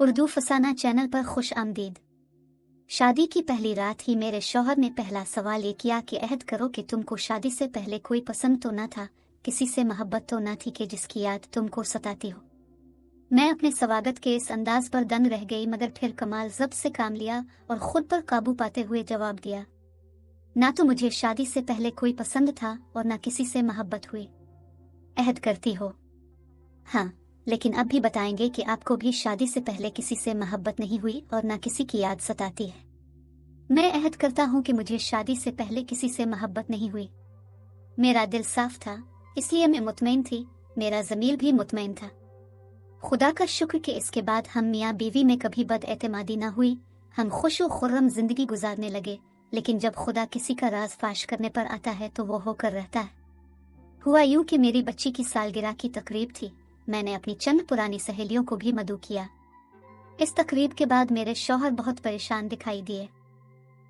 उर्दू फसाना channel पर खुश आमदीद। शादी की पहली रात ही मेरे शौहर ने पहला सवाल ये किया कि अहद करो कि तुमको शादी से पहले कोई पसंद तो न था, किसी से मोहब्बत तो न थी कि जिसकी याद तुमको सताती हो। मैं अपने स्वागत के इस अंदाज पर दंग रह गई, मगर फिर कमाल ज़ब्त से काम लिया और खुद पर काबू पाते हुए जवाब दिया, ना तो मुझे शादी से पहले कोई पसंद था और ना किसी से मोहब्बत हुई। अहद करती हो? हाँ, लेकिन अब भी बताएंगे कि आपको भी शादी से पहले किसी से मोहब्बत नहीं हुई और ना किसी की याद सताती है। मैं अहद करता हूँ कि मुझे शादी से पहले किसी से मोहब्बत नहीं हुई। मेरा दिल साफ था, इसलिए मैं मुतमईन थी, मेरा ज़मीर भी मुतमईन था। खुदा का शुक्र कि इसके बाद हम मियाँ बीवी में कभी बदएतमादी ना हुई, हम खुश व खुर्रम जिंदगी गुजारने लगे। लेकिन जब खुदा किसी का राज फाश करने पर आता है तो वो होकर रहता है। हुआ यूं कि मेरी बच्ची की सालगिरह की तकरीब थी। मैंने अपनी चंद पुरानी सहेलियों को भी मदऊ किया। इस तकरीब के बाद मेरे शौहर बहुत परेशान दिखाई दिए।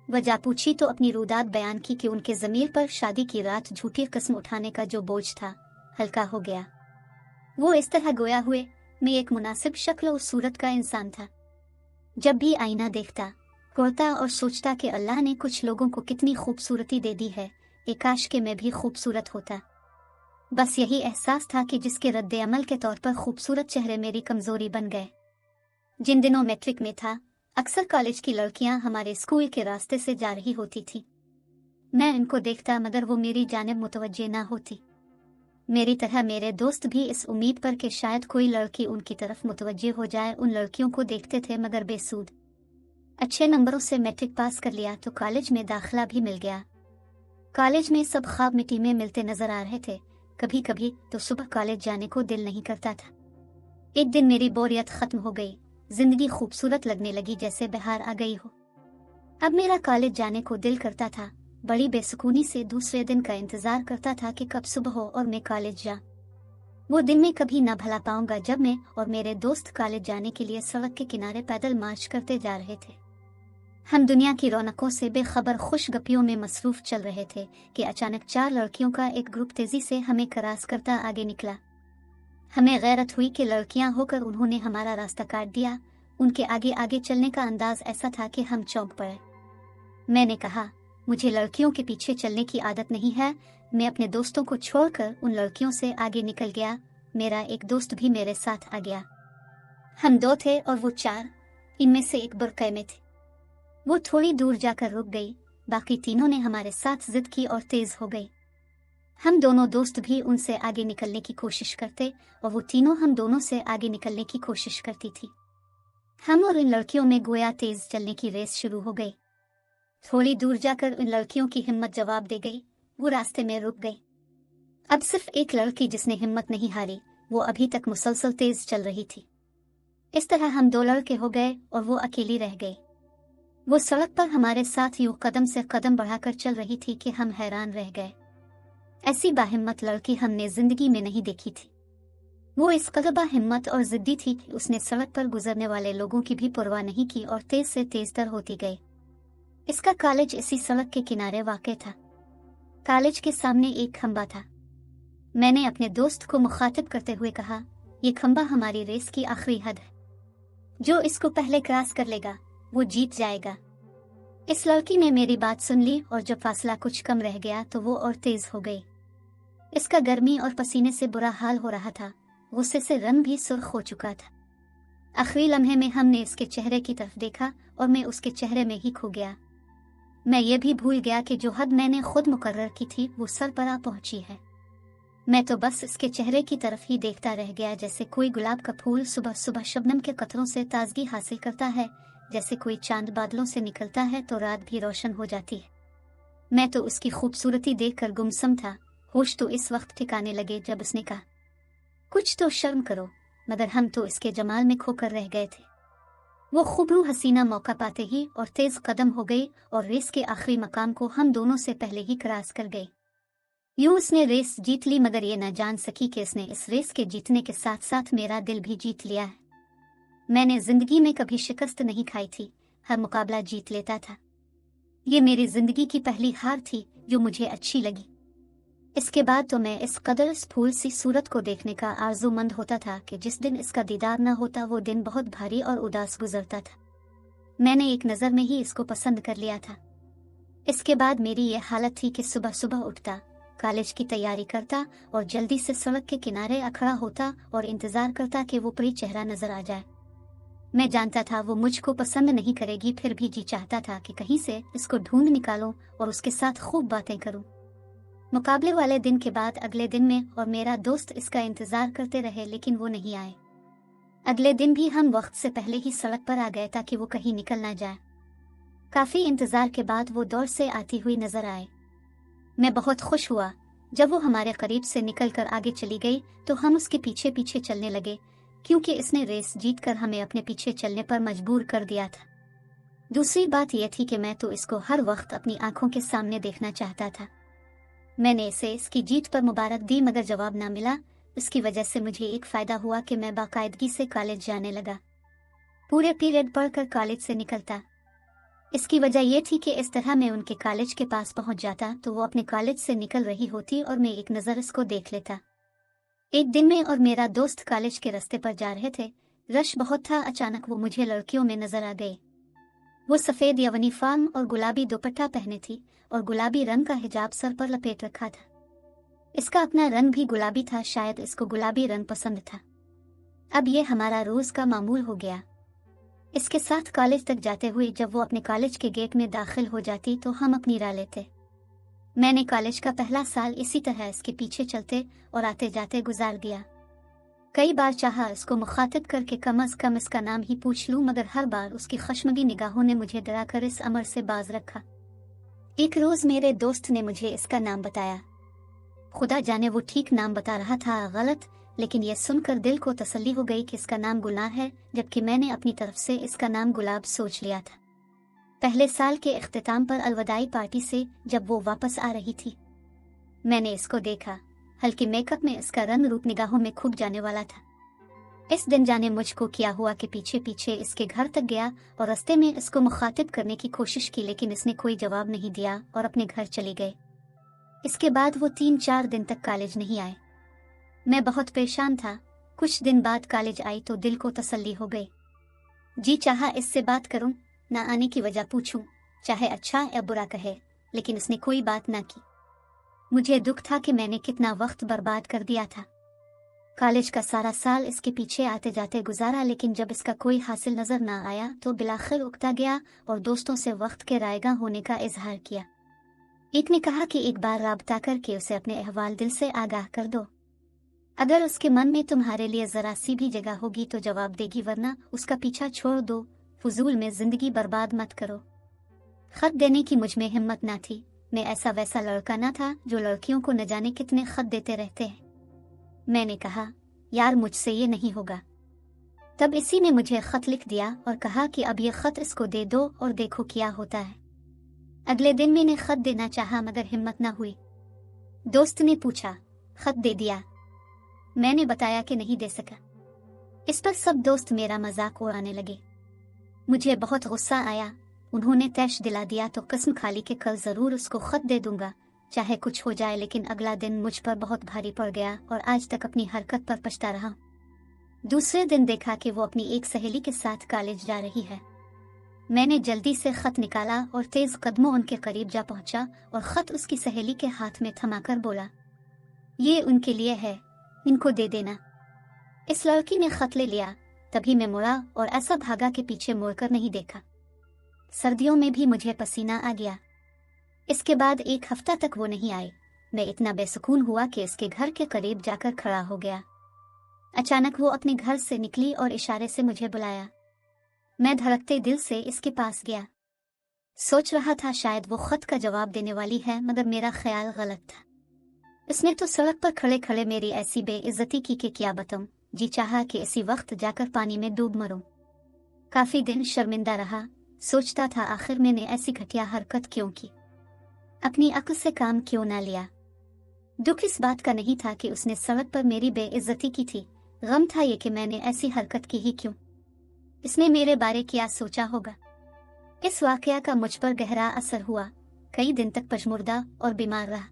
वजह पूछी तो अपनी रुदात बयान की कि उनके ज़मीर पर शादी की रात झूठी कस्म उठाने का जो बोझ था, हल्का हो गया। वो इस तरह गोया हुए मैं एक मुनासिब शक्ल और सूरत का इंसान था। जब भी आईना देखता, कहता और सोचता कि अल्लाह ने कुछ लोगों को कितनी खूबसूरती दे दी है, काश के मैं भी खूबसूरत होता। बस यही एहसास था कि जिसके रद्द अमल के तौर पर खूबसूरत चेहरे मेरी कमजोरी बन गए। जिन दिनों मैट्रिक में था, अक्सर कॉलेज की लड़कियां हमारे स्कूल के रास्ते से जा रही होती थी। मैं इनको देखता, मगर वो मेरी जानिब मुतवज्जे ना होती। मेरी तरह मेरे दोस्त भी इस उम्मीद पर कि शायद कोई लड़की उनकी तरफ मुतवज्जे हो जाए उन लड़कियों को देखते थे, मगर बेसूद। अच्छे नंबरों से मैट्रिक पास कर लिया तो कॉलेज में दाखिला भी मिल गया। कॉलेज में सब ख्वाब मिट्टी में मिलते नजर आ रहे थे। कभी कभी तो सुबह कॉलेज जाने को दिल नहीं करता था। एक दिन मेरी बोरियत खत्म हो गई, जिंदगी खूबसूरत लगने लगी, जैसे बहार आ गई हो। अब मेरा कॉलेज जाने को दिल करता था। बड़ी बेसुकूनी से दूसरे दिन का इंतजार करता था कि कब सुबह हो और मैं कॉलेज जा। वो दिन मैं कभी ना भला पाऊंगा जब मैं और मेरे दोस्त कॉलेज जाने के लिए सड़क के किनारे पैदल मार्च करते जा रहे थे। हम दुनिया की रौनकों से बेखबर खुश गपियों में मसरूफ चल रहे थे कि अचानक 4 लड़कियों का एक ग्रुप तेजी से हमें क्रॉस करता आगे निकला। हमें गैरत हुई कि लड़कियां होकर उन्होंने हमारा रास्ता काट दिया। उनके आगे आगे चलने का अंदाज ऐसा था कि हम चौंक पड़े। मैंने कहा, मुझे लड़कियों के पीछे चलने की आदत नहीं है। मैं अपने दोस्तों को छोड़कर उन लड़कियों से आगे निकल गया। मेरा एक दोस्त भी मेरे साथ आ गया। हम 2 थे और वो 4। इनमें से एक बुरक़े में थी। वो थोड़ी दूर जाकर रुक गई। बाकी तीनों ने हमारे साथ जिद की और तेज हो गई। हम दोनों दोस्त भी उनसे आगे निकलने की कोशिश करते और वो तीनों हम दोनों से आगे निकलने की कोशिश करती थी। हम और इन लड़कियों में गोया तेज चलने की रेस शुरू हो गई। थोड़ी दूर जाकर उन लड़कियों की हिम्मत जवाब दे गई। वो रास्ते में रुक गई। अब सिर्फ एक लड़की जिसने हिम्मत नहीं हारी, वो अभी तक मुसलसल तेज चल रही थी। इस तरह हम 2 लड़के हो गए और वो अकेली रह गई। वो सड़क पर हमारे साथ यूं कदम से कदम बढ़ाकर चल रही थी कि हम हैरान रह गए। ऐसी बाहिम्मत लड़की हमने जिंदगी में नहीं देखी थी। वो इस कदर हिम्मत और जिद्दी थी कि उसने सड़क पर गुजरने वाले लोगों की भी परवाह नहीं की और तेज से तेजतर होती गई। इसका कॉलेज इसी सड़क के किनारे वाक़ था। कॉलेज के सामने एक खंबा था। मैंने अपने दोस्त को मुखातिब करते हुए कहा, ये खंबा हमारी रेस की आखिरी हद है। जो इसको पहले क्रॉस कर लेगा वो जीत जाएगा। इस लड़की ने मेरी बात सुन ली और जब फासला कुछ कम रह गया तो वो और तेज हो गई। इसका गर्मी और पसीने से बुरा हाल हो रहा था। गुस्से से रंग भी सुर्ख हो चुका था। आखिरी लम्हे में हमने इसके चेहरे की तरफ देखा और मैं उसके चेहरे में ही खो गया। मैं ये भी भूल गया कि जो हद मैंने खुद मुकर्रर की थी वो सर पर आ पहुंची है। मैं तो बस इसके चेहरे की तरफ ही देखता रह गया, जैसे कोई गुलाब का फूल सुबह सुबह शबनम के कतरों से ताजगी हासिल करता है, जैसे कोई चांद बादलों से निकलता है तो रात भी रोशन हो जाती है। मैं तो उसकी खूबसूरती देखकर गुमसम था। होश तो इस वक्त ठिकाने लगे जब उसने कहा, कुछ तो शर्म करो। मगर हम तो इसके जमाल में खोकर रह गए थे। वो खूबरू हसीना मौका पाते ही और तेज कदम हो गई और रेस के आखिरी मकाम को हम दोनों से पहले ही क्रॉस कर गई। यूं उसने रेस जीत ली, मगर ये न जान सकी कि इसने इस रेस के जीतने के साथ साथ मेरा दिल भी जीत लिया है। मैंने जिंदगी में कभी शिकस्त नहीं खाई थी, हर मुकाबला जीत लेता था। ये मेरी जिंदगी की पहली हार थी जो मुझे अच्छी लगी। इसके बाद तो मैं इस कदर इस फूल सी सूरत को देखने का आरजूमंद होता था कि जिस दिन इसका दीदार न होता वो दिन बहुत भारी और उदास गुजरता था। मैंने एक नज़र में ही इसको पसंद कर लिया था। इसके बाद मेरी ये हालत थी कि सुबह सुबह उठता, कॉलेज की तैयारी करता और जल्दी से सड़क के किनारे खड़ा होता और इंतज़ार करता कि वो परी चेहरा नजर आ जाए। मैं जानता था वो मुझको पसंद नहीं करेगी, फिर भी जी चाहता था कि कहीं से इसको ढूंढ निकालूं और उसके साथ खूब बातें करूं। मुकाबले वाले दिन के बाद अगले दिन में और मेरा दोस्त इसका इंतजार करते रहे, लेकिन वो नहीं आए। अगले दिन भी हम वक्त से पहले ही सड़क पर आ गए ताकि वो कहीं निकल ना जाए। काफी इंतजार के बाद वो दौड़ से आती हुई नजर आए। मैं बहुत खुश हुआ जब वो हमारे करीब से निकलकर आगे चली गई तो हम उसके पीछे पीछे चलने लगे, क्योंकि इसने रेस जीतकर हमें अपने पीछे चलने पर मजबूर कर दिया था। दूसरी बात यह थी कि मैं तो इसको हर वक्त अपनी आंखों के सामने देखना चाहता था। मैंने इसे इसकी जीत पर मुबारक दी, मगर जवाब ना मिला। इसकी वजह से मुझे एक फ़ायदा हुआ कि मैं बाकायदगी से कॉलेज जाने लगा। पूरे पीरियड पढ़कर कॉलेज से निकलता। इसकी वजह यह थी कि इस तरह मैं उनके कॉलेज के पास पहुंच जाता तो वो अपने कॉलेज से निकल रही होती और मैं एक नज़र इसको देख लेता। एक दिन मैं और मेरा दोस्त कॉलेज के रास्ते पर जा रहे थे। रश बहुत था। अचानक वो मुझे लड़कियों में नजर आ गई। वो सफ़ेद यूनिफॉर्म और गुलाबी दुपट्टा पहने थी और गुलाबी रंग का हिजाब सर पर लपेट रखा था। इसका अपना रंग भी गुलाबी था, शायद इसको गुलाबी रंग पसंद था। अब ये हमारा रोज का मामूल हो गया। इसके साथ कॉलेज तक जाते हुए जब वो अपने कॉलेज के गेट में दाखिल हो जाती तो हम अपनी राह लेते। मैंने कॉलेज का पहला साल इसी तरह इसके पीछे चलते और आते जाते गुजार दिया। कई बार चाहा इसको मुखातिब करके कम अज कम इसका नाम ही पूछ लूं, मगर हर बार उसकी खश्मगी निगाहों ने मुझे डराकर इस अमर से बाज रखा। एक रोज मेरे दोस्त ने मुझे इसका नाम बताया। खुदा जाने वो ठीक नाम बता रहा था गलत, लेकिन यह सुनकर दिल को तसल्ली हो गई कि इसका नाम गुलनार है, जबकि मैंने अपनी तरफ से इसका नाम गुलाब सोच लिया था। पहले साल के इख्तिताम पर अलविदाई पार्टी से जब वो वापस आ रही थी, मैंने इसको देखा। हल्के मेकअप में इसका रंग रूप निगाहों में खुब जाने वाला था। इस दिन जाने मुझको क्या हुआ कि पीछे पीछे इसके घर तक गया और रास्ते में इसको मुखातिब करने की कोशिश की, लेकिन इसने कोई जवाब नहीं दिया और अपने घर चली गई। इसके बाद वो 3-4 दिन तक कॉलेज नहीं आए। मैं बहुत परेशान था। कुछ दिन बाद कॉलेज आई तो दिल को तसल्ली हो गई। जी चाहा इससे बात करूं, ना आने की वजह पूछूं, चाहे अच्छा या बुरा कहे, लेकिन इसने कोई बात ना की। मुझे दुख था कि मैंने कितना वक्त बर्बाद कर दिया था। कॉलेज का सारा साल इसके पीछे आते जाते गुजारा, लेकिन जब इसका कोई हासिल नजर ना आया तो बिलाखिर उकता गया और दोस्तों से वक्त के रायगा होने का इजहार किया। एक ने कहा कि एक बार राबता करके उसे अपने अहवाल दिल से आगाह कर दो। अगर उसके मन में तुम्हारे लिए जरा सी भी जगह होगी तो जवाब देगी, वरना उसका पीछा छोड़ दो। फजूल में जिंदगी बर्बाद मत करो। खत देने की मुझ में हिम्मत ना थी। मैं ऐसा वैसा लड़का ना था जो लड़कियों को न जाने कितने खत देते रहते हैं। मैंने कहा, यार मुझसे ये नहीं होगा। तब इसी ने मुझे खत लिख दिया और कहा कि अब ये खत इसको दे दो और देखो क्या होता है। अगले दिन मैंने खत देना चाहा, मगर हिम्मत ना हुई। दोस्त ने पूछा, खत दे दिया? मैंने बताया कि नहीं दे सका। इस पर सब दोस्त मेरा मजाक उड़ाने लगे। मुझे बहुत गुस्सा आया। उन्होंने तैश दिला दिया तो कसम खा ली कि कल जरूर उसको खत दे दूंगा, चाहे कुछ हो जाए। लेकिन अगला दिन मुझ पर बहुत भारी पड़ गया और आज तक अपनी हरकत पर पछता रहा। दूसरे दिन देखा कि वो अपनी एक सहेली के साथ कॉलेज जा रही है। मैंने जल्दी से खत निकाला और तेज कदमों उनके करीब जा पहुंचा और खत उसकी सहेली के हाथ में थमाकर बोला, ये उनके लिए है, इनको दे देना। इस लड़की ने खत ले लिया। तभी मैं मुड़ा और ऐसा भागा कि पीछे मुड़कर नहीं देखा। सर्दियों में भी मुझे पसीना आ गया। इसके बाद 1 हफ्ता तक वो नहीं आई। मैं इतना बेसुकून हुआ कि इसके घर के करीब जाकर खड़ा हो गया। अचानक वो अपने घर से निकली और इशारे से मुझे बुलाया। मैं धड़कते दिल से इसके पास गया। सोच रहा था शायद वो खत का जवाब देने वाली है, मगर मेरा ख्याल गलत था। इसने तो सड़क पर खड़े खड़े मेरी ऐसी बेइज्जती की कि क्या बताऊं। जी चाहा कि इसी वक्त जाकर पानी में डूब मरूं। काफी दिन शर्मिंदा रहा। सोचता था आखिर मैंने ऐसी घटिया हरकत क्यों की, अपनी अक्ल से काम क्यों ना लिया। दुख इस बात का नहीं था कि उसने सड़क पर मेरी बेइज्जती की थी, गम था ये कि मैंने ऐसी हरकत की ही क्यों। इसने मेरे बारे क्या सोचा होगा। इस वाकया का मुझ पर गहरा असर हुआ। कई दिन तक पशमुर्दा और बीमार रहा।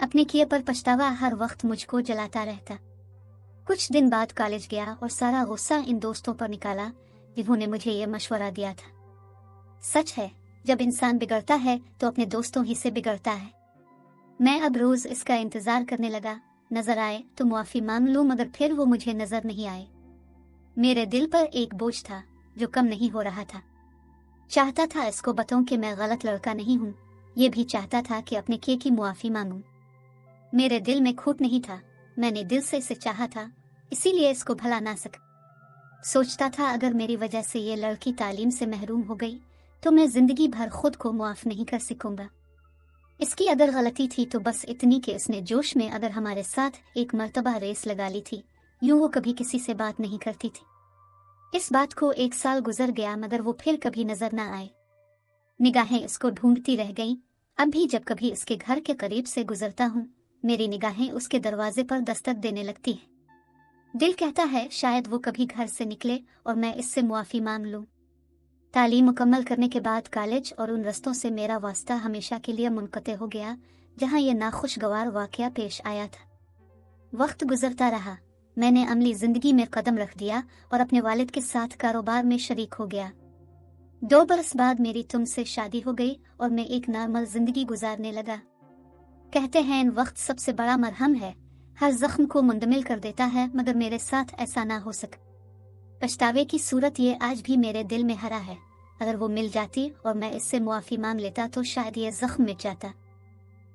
अपने किए पर पछतावा हर वक्त मुझको जलाता रहता। कुछ दिन बाद कॉलेज गया और सारा गुस्सा इन दोस्तों पर निकाला जिन्होंने मुझे ये मशवरा दिया था। सच है, जब इंसान बिगड़ता है तो अपने दोस्तों ही से बिगड़ता है। मैं अब रोज इसका इंतजार करने लगा, नजर आए तो मुआफी मांग लूं, मगर फिर वो मुझे नजर नहीं आए। मेरे दिल पर एक बोझ था जो कम नहीं हो रहा था। चाहता था इसको बताऊं कि मैं गलत लड़का नहीं हूं, ये भी चाहता था कि अपने किए की मुआफी मांगूं। मेरे दिल में खूट नहीं था, मैंने दिल से इसे चाहा था, इसीलिए इसको भला ना सका। सोचता था अगर मेरी वजह से ये लड़की तालीम से महरूम हो गई तो मैं जिंदगी भर खुद को मुआफ नहीं कर सकूंगा। इसकी अगर गलती थी तो बस इतनी कि उसने जोश में अगर हमारे साथ एक मर्तबा रेस लगा ली थी, यूं वो कभी किसी से बात नहीं करती थी। इस बात को 1 साल गुजर गया मगर वो फिर कभी नजर ना आए। निगाहें इसको ढूंढती रह गईं। अब भी जब कभी इसके घर के करीब से गुजरता हूँ, मेरी निगाहें उसके दरवाजे पर दस्तक देने लगती हैं। दिल कहता है शायद वो कभी घर से निकले और मैं इससे मुआफी मांग लूं। तालीम मुकम्मल करने के बाद कॉलेज और उन रस्तों से मेरा वास्ता हमेशा के लिए मुनक़ते हो गया जहां यह नाखुशगवार वाक़या पेश आया था। वक्त गुजरता रहा, मैंने अमली जिंदगी में कदम रख दिया और अपने वालिद के साथ कारोबार में शरीक हो गया। 2 बरस बाद मेरी तुमसे शादी हो गई और मैं एक नॉर्मल जिंदगी गुजारने लगा। कहते हैं इन वक्त सबसे बड़ा मरहम है, हर जख्म को मुंदमिल कर देता है, मगर मेरे साथ ऐसा ना हो सका। पछतावे की सूरत ये आज भी मेरे दिल में हरा है। अगर वो मिल जाती और मैं इससे मुआफी मांग लेता तो शायद ये जख्म मिट जाता।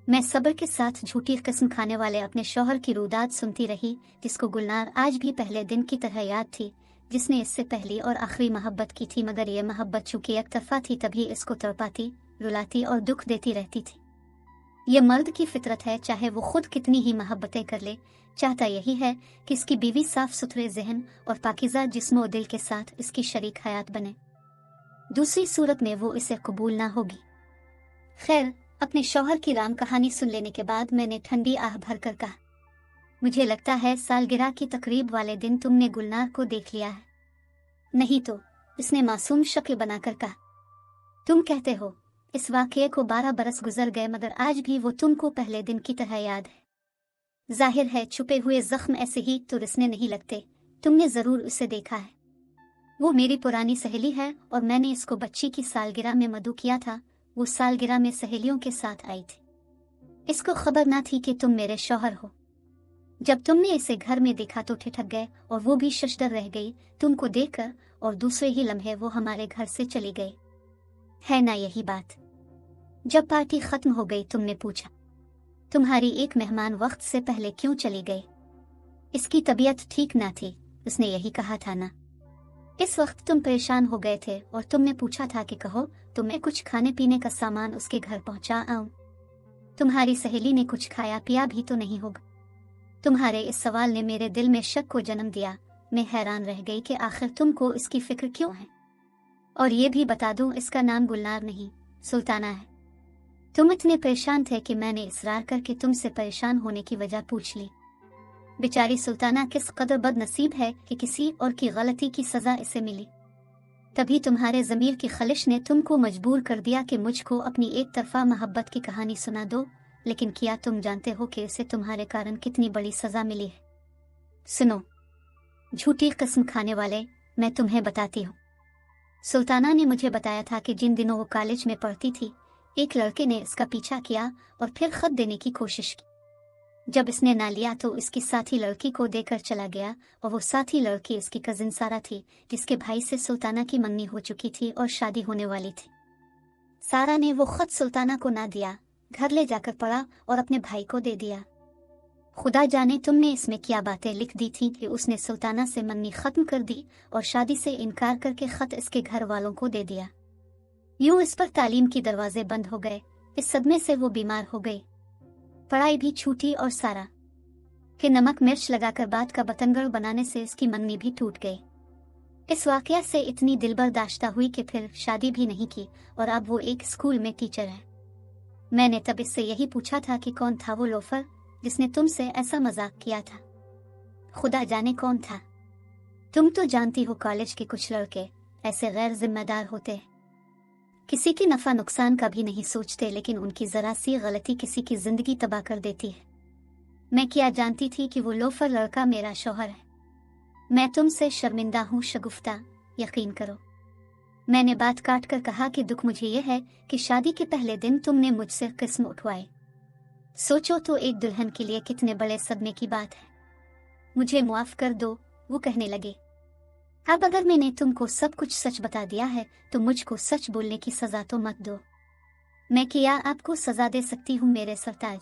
मैं सब्र के साथ झूठी किस्म खाने वाले अपने शौहर की रुदाद सुनती रही, जिसको गुलनार आज भी पहले दिन की तरह याद थी, जिसने इससे पहली और आखिरी मोहब्बत की थी। मगर ये मोहब्बत चूंकि एक तरफा थी तभी इसको तड़पाती, रुलाती और दुख देती रहती थी। ये मर्द की फितरत है, चाहे वो खुद कितनी ही मोहब्बतें कर ले, चाहता यही है कि इसकी बीवी साफ सुथरे जहन और पाकीज़ा जिस्म और दिल के साथ इसकी शरीक हयात बने। दूसरी सूरत में वो इसे कबूल ना होगी। खैर, अपने शौहर की राम कहानी सुन लेने के बाद मैंने ठंडी आह भर कर कहा, मुझे लगता है सालगिरह की तकरीब वाले दिन तुमने गुलनार को देख लिया है। नहीं तो, इसने मासूम शक्ल बनाकर कहा। तुम कहते हो इस वाक़ये को 12 बरस गुजर गए मगर आज भी वो तुमको पहले दिन की तरह याद है। जाहिर है छुपे हुए जख्म ऐसे ही तो रिसने नहीं लगते, तुमने जरूर उसे देखा है। वो मेरी पुरानी सहेली है और मैंने इसको बच्ची की सालगिरह में मदऊ किया था। वो सालगिरह में सहेलियों के साथ आई थी। इसको खबर ना थी कि तुम मेरे शौहर हो। जब तुमने इसे घर में देखा तो ठिठक गए और वो भी शशदर रह गई तुमको देखकर, और दूसरे ही लम्हे वो हमारे घर से चली गई। है ना यही बात? जब पार्टी खत्म हो गई तुमने पूछा, तुम्हारी एक मेहमान वक्त से पहले क्यों चली गई? इसकी तबीयत ठीक ना थी, उसने यही कहा था ना। इस वक्त तुम परेशान हो गए थे और तुमने पूछा था कि कहो तो मैं कुछ खाने पीने का सामान उसके घर पहुंचा आऊं। तुम्हारी सहेली ने कुछ खाया पिया भी तो नहीं होगा। तुम्हारे इस सवाल ने मेरे दिल में शक को जन्म दिया। मैं हैरान रह गई कि आखिर तुमको इसकी फिक्र क्यों है। और ये भी बता दूं, इसका नाम गुलनार नहीं सुल्ताना है। तुम इतने परेशान थे कि मैंने इसरार करके तुमसे परेशान होने की वजह पूछ ली। बेचारी सुल्ताना किस कदर बदनसीब है कि किसी और की गलती की सजा इसे मिली। तभी तुम्हारे ज़मीर की खलिश ने तुमको मजबूर कर दिया कि मुझको अपनी एक तरफा मोहब्बत की कहानी सुना दो, लेकिन क्या तुम जानते हो कि इसे तुम्हारे कारण कितनी बड़ी सजा मिली है? सुनो झूठी किस्म खाने वाले, मैं तुम्हें बताती हूँ। सुल्ताना ने मुझे बताया था कि जिन दिनों वो कॉलेज में पढ़ती थी, एक लड़के ने इसका पीछा किया और फिर खत देने की कोशिश की। जब इसने ना लिया तो इसकी साथी लड़की को देकर चला गया, और वो साथी लड़की इसकी कजिन सारा थी, जिसके भाई से सुल्ताना की मंगनी हो चुकी थी और शादी होने वाली थी। सारा ने वो खत सुल्ताना को ना दिया, घर ले जाकर पढ़ा और अपने भाई को दे दिया। खुदा जाने तुमने इसमें क्या बातें लिख दी थी कि उसने सुल्ताना से मंगनी खत्म कर दी और शादी से इनकार करके खत इसके घर वालों को दे दिया। यूं इस पर तालीम की दरवाजे बंद हो गए। इस सदमे से वो बीमार हो गई, पढ़ाई भी छूटी और सारा के नमक मिर्च लगाकर बात का बतंगड़ बनाने से इसकी मंगनी भी टूट गई। इस वाकया से इतनी दिलबर्दाश्ता हुई कि फिर शादी भी नहीं की और अब वो एक स्कूल में टीचर है। मैंने तब इससे यही पूछा था कि कौन था वो लोफर जिसने तुमसे ऐसा मजाक किया था। खुदा जाने कौन था। तुम तो जानती हो कॉलेज के कुछ लड़के ऐसे गैर जिम्मेदार होते हैं। किसी की नफा नुकसान का भी नहीं सोचते, लेकिन उनकी जरा सी गलती किसी की जिंदगी तबाह कर देती है। मैं क्या जानती थी कि वो लोफर लड़का मेरा शौहर है। मैं तुमसे शर्मिंदा हूँ शगुफ्ता, यकीन करो। मैंने बात काट कर कहा कि दुख मुझे यह है कि शादी के पहले दिन तुमने मुझसे किस्म उठवाए। सोचो तो एक दुल्हन के लिए कितने बड़े सदमे की बात है। मुझे मुआफ कर दो, वो कहने लगे। अब अगर मैंने तुमको सब कुछ सच बता दिया है तो मुझको सच बोलने की सजा तो मत दो। मैं क्या आपको सजा दे सकती हूँ मेरे सरताज,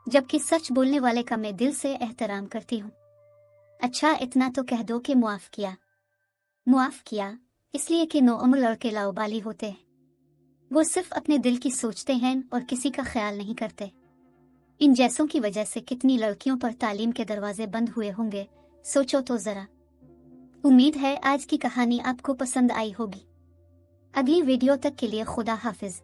जबकि सच बोलने वाले का मैं दिल से एहतराम करती हूँ। अच्छा इतना तो कह दो कि मुआफ किया। मुआफ किया इसलिए कि नौउम्र लड़के लाओबाली होते हैं, वो सिर्फ अपने दिल की सोचते हैं और किसी का ख्याल नहीं करते। इन जैसों की वजह से कितनी लड़कियों पर तालीम के दरवाजे बंद हुए होंगे, सोचो तो जरा। उम्मीद है आज की कहानी आपको पसंद आई होगी। अगली वीडियो तक के लिए खुदा हाफिज।